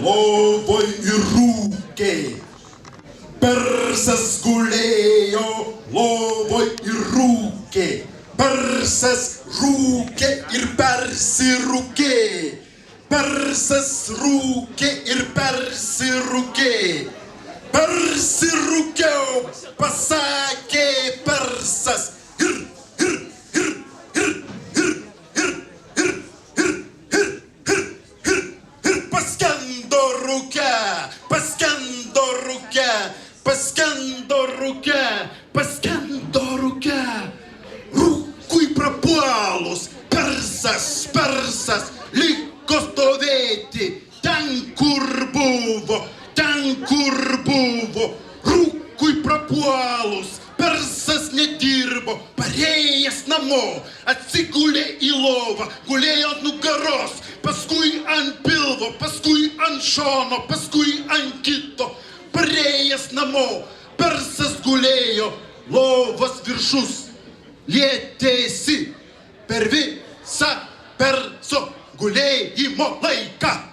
lovoj ir rūkė. Persas gulėjo lovoj ir rūkė. Persas rūkė ir persirūkė. Persas rūkė ir persirūkė. Persirūkiau, pasakė persas. Paskendo rūke, paskendo rūke, paskendo rūke, paskendo rūke. Rūkui prapuolus, persas liko stovėti ten, kur buvo. Rūkui prapuolus, persas nedirbo, parėjęs namo, atsigulė į lovą, gulėjo ant nugaros, paskui ant pilvo, paskui ant šono, paskui ant kito. Parėjęs namo, persas gulėjo, lovos viršus lietėsi per visą perso gulėjimo laiką.